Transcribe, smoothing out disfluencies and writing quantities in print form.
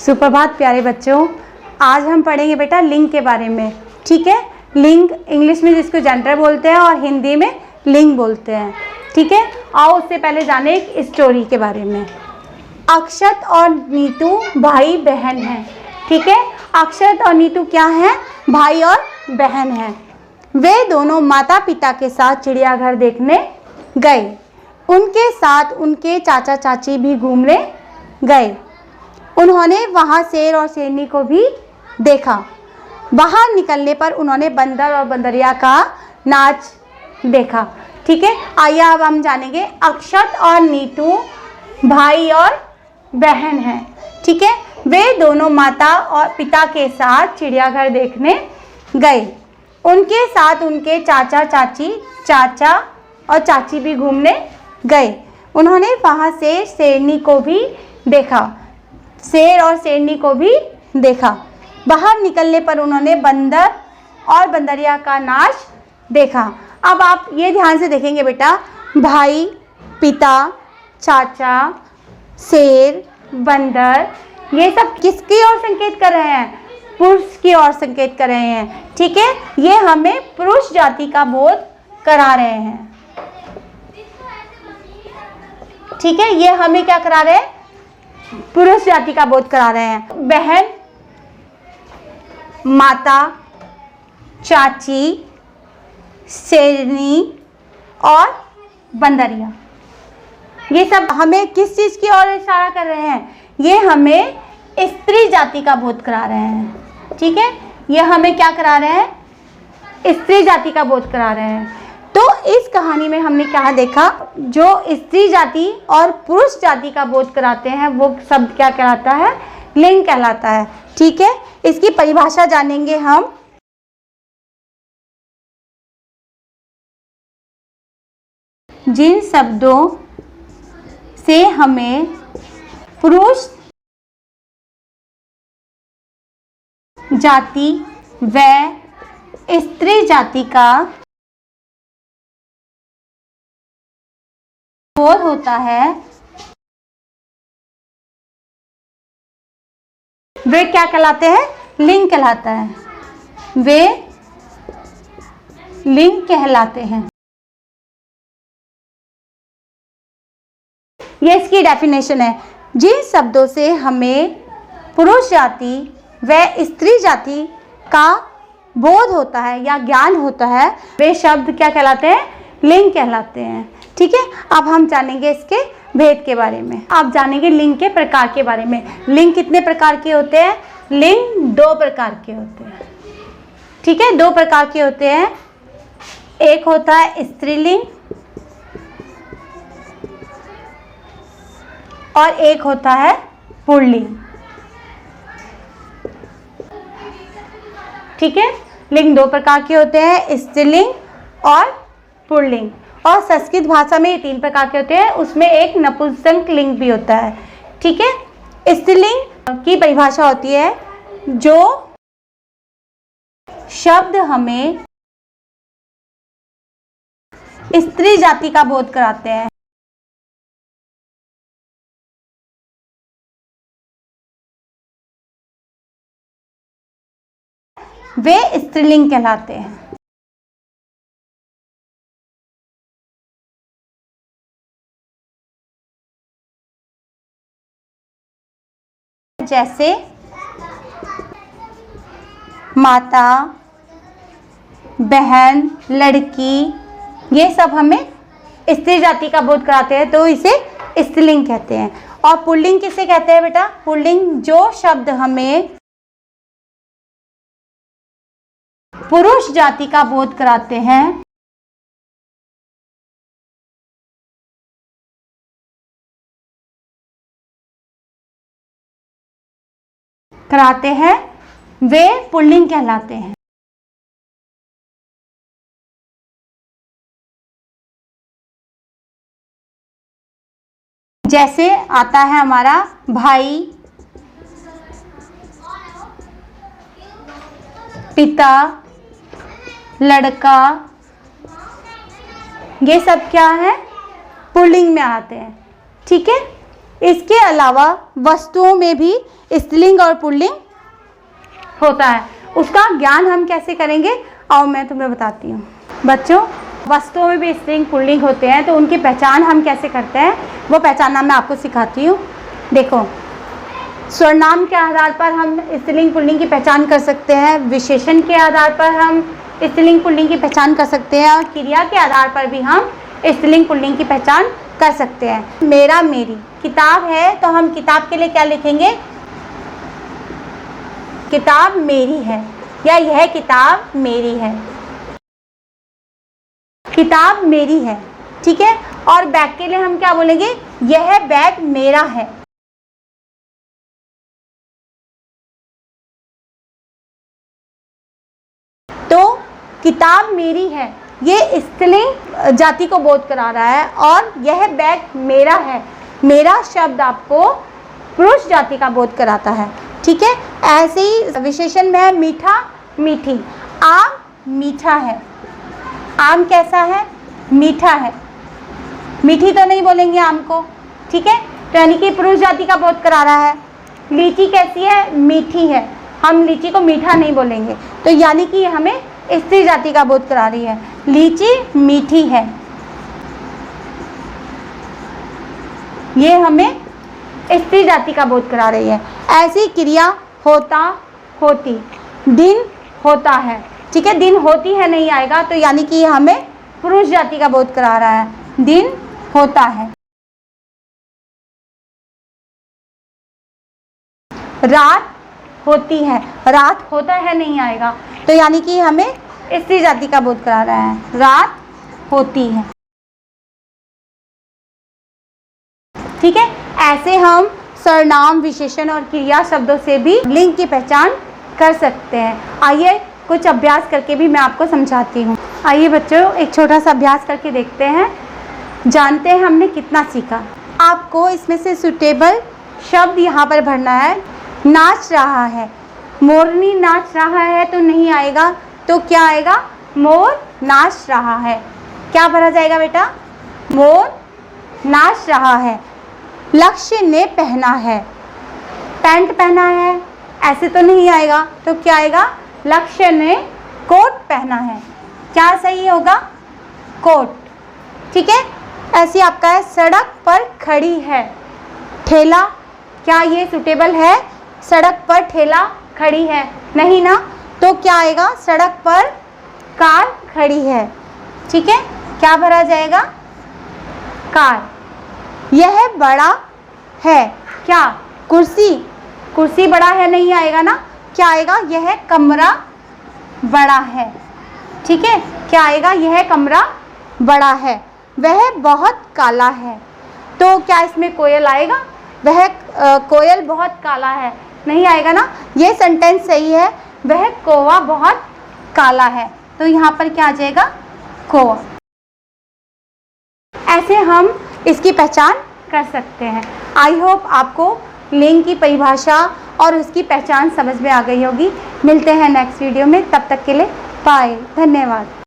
सुप्रभात प्यारे बच्चों, आज हम पढ़ेंगे बेटा लिंग के बारे में। ठीक है, लिंग इंग्लिश में जिसको जेंडर बोलते हैं और हिंदी में लिंग बोलते हैं। ठीक है, आओ उससे पहले जाने एक स्टोरी के बारे में। अक्षत और नीतू भाई बहन हैं। ठीक है, अक्षत और नीतू क्या हैं? भाई और बहन हैं। वे दोनों माता पिता के साथ चिड़ियाघर देखने गए। उनके साथ उनके चाचा चाची भी घूमने गए। उन्होंने वहाँ शेर और शेरनी को भी देखा। बाहर निकलने पर उन्होंने बंदर और बंदरिया का नाच देखा। ठीक है, आइए अब हम जानेंगे अक्षत और नीतू भाई और बहन हैं। ठीक है, वे दोनों माता और पिता के साथ चिड़ियाघर देखने गए। उनके साथ उनके चाचा और चाची भी घूमने गए। उन्होंने वहाँ से शेरनी को भी देखा, शेर और शेरनी को भी देखा। बाहर निकलने पर उन्होंने बंदर और बंदरिया का नाच देखा। अब आप ये ध्यान से देखेंगे बेटा, भाई, पिता, चाचा, शेर, बंदर, ये सब किसकी ओर संकेत कर रहे हैं? पुरुष की ओर संकेत कर रहे हैं। ठीक है, ये हमें पुरुष जाति का बोध करा रहे हैं। ठीक है, ये हमें क्या करा रहे हैं? पुरुष जाति का बोध करा रहे हैं। बहन, माता, चाची, शेरनी और बंदरिया, ये सब हमें किस चीज की ओर इशारा कर रहे हैं? ये हमें स्त्री जाति का बोध करा रहे हैं। ठीक है, ये हमें क्या करा रहे हैं? स्त्री जाति का बोध करा रहे हैं। तो इस कहानी में हमने क्या देखा? जो स्त्री जाति और पुरुष जाति का बोध कराते हैं वो शब्द क्या कहलाता है? लिंग कहलाता है। ठीक है, इसकी परिभाषा जानेंगे हम। जिन शब्दों से हमें पुरुष जाति व स्त्री जाति का बोध होता है, वे क्या कहलाते हैं? लिंग कहलाता है। वे लिंग कहलाते हैं। ये इसकी डेफिनेशन है। जिन शब्दों से हमें पुरुष जाति व स्त्री जाति का बोध होता है या ज्ञान होता है, वे शब्द क्या कहलाते हैं? लिंग कहलाते हैं। ठीक है, अब हम जानेंगे इसके भेद के बारे में। आप जानेंगे लिंग के प्रकार के बारे में। लिंग कितने प्रकार के होते हैं? लिंग 2 प्रकार के होते हैं। ठीक है, 2 प्रकार के होते हैं। एक होता है स्त्रीलिंग और एक होता है पुल्लिंग। ठीक है, लिंग 2 प्रकार के होते हैं, स्त्रीलिंग और पुल्लिंग। और संस्कृत भाषा में ये 3 प्रकार के होते हैं, उसमें एक नपुंसक लिंग भी होता है। ठीक है, स्त्रीलिंग की परिभाषा होती है जो शब्द हमें स्त्री जाति का बोध कराते हैं। वे स्त्रीलिंग कहलाते हैं। जैसे माता, बहन, लड़की, ये सब हमें स्त्री जाति का बोध कराते हैं, तो इसे स्त्रीलिंग कहते हैं। और पुल्लिंग किसे कहते हैं बेटा? पुल्लिंग जो शब्द हमें पुरुष जाति का बोध कराते हैं, वे पुल्लिंग कहलाते हैं। जैसे आता है हमारा भाई, पिता, लड़का, ये सब क्या है? पुल्लिंग में आते हैं। ठीक है, इसके अलावा वस्तुओं में भी स्त्रीलिंग और पुल्लिंग होता है। उसका ज्ञान हम कैसे करेंगे, आओ मैं तुम्हें बताती हूँ। बच्चों, वस्तुओं में भी स्त्रीलिंग पुल्लिंग होते हैं, तो उनकी पहचान हम कैसे करते हैं वो पहचानना मैं आपको सिखाती हूँ। देखो, सर्वनाम के आधार पर हम स्त्रीलिंग पुल्लिंग की पहचान कर सकते हैं, विशेषण के आधार पर हम स्त्रीलिंग पुल्लिंग की पहचान कर सकते हैं, और क्रिया के आधार पर भी हम स्त्रीलिंग पुल्लिंग की पहचान कर सकते हैं। मेरा, मेरी, किताब है तो हम किताब के लिए क्या लिखेंगे, किताब मेरी है, या यह किताब मेरी है, किताब मेरी है। ठीक है। और बैग के लिए हम क्या बोलेंगे, यह बैग मेरा है। तो किताब मेरी है, ये स्त्रीलिंग जाति को बोध करा रहा है, और यह बैग मेरा है, मेरा शब्द आपको पुरुष जाति का बोध कराता है। ठीक है। ऐसे ही विशेषण में है मीठा, मीठी। आम मीठा है, आम कैसा है, मीठा है। मीठी तो नहीं बोलेंगे आम को। ठीक है। तो यानी कि पुरुष जाति का बोध करा रहा है। लीची कैसी है, मीठी है, हम लीची को मीठा नहीं बोलेंगे, तो यानी कि हमें स्त्री जाति का बोध करा रही है। लीची मीठी है, ये हमें स्त्री जाति का बोध करा रही है। ऐसी क्रिया होता, होती, दिन होता है। ठीक है। दिन होती है नहीं आएगा, तो यानी कि ये हमें पुरुष जाति का बोध करा रहा है। दिन होता है। रात होती है, रात होता है नहीं आएगा, तो यानी कि हमें स्त्री जाति का बोध करा रहा है। रात होती है। ठीक है। ऐसे हम सर्वनाम, विशेषण और क्रिया शब्दों से भी लिंग की पहचान कर सकते हैं। आइए कुछ अभ्यास करके भी मैं आपको समझाती हूँ। आइए बच्चों, एक छोटा सा अभ्यास करके देखते हैं, जानते हैं हमने कितना सीखा। आपको इसमें से सूटेबल शब्द यहाँ पर भरना है। नाच रहा है, मोरनी नाच रहा है तो नहीं आएगा, तो क्या आएगा, मोर नाच रहा है। क्या भरा जाएगा बेटा, मोर नाच रहा है। लक्ष्य ने पहना है, पैंट पहना है, ऐसे तो नहीं आएगा, तो क्या आएगा, लक्ष्य ने कोट पहना है। क्या सही होगा, कोट। ठीक है। ऐसे आपका है सड़क पर खड़ी है, ठेला, क्या ये सूटेबल है, सड़क पर ठेला खड़ी है, नहीं ना, तो क्या आएगा, सड़क पर कार खड़ी है। ठीक है। क्या भरा जाएगा, कार। यह बड़ा है, क्या, कुर्सी, कुर्सी बड़ा है नहीं आएगा ना, क्या आएगा, यह कमरा बड़ा है। ठीक है। क्या आएगा, यह कमरा बड़ा है। वह बहुत काला है, तो क्या इसमें कोयल आएगा, वह कोयल बहुत काला है, नहीं आएगा ना, ये सेंटेंस सही है। वह कौवा बहुत काला है, तो यहाँ पर क्या आ जाएगा, कौवा। ऐसे हम इसकी पहचान कर सकते हैं। आई होप आपको लिंग की परिभाषा और उसकी पहचान समझ में आ गई होगी। मिलते हैं नेक्स्ट वीडियो में, तब तक के लिए बाय, धन्यवाद।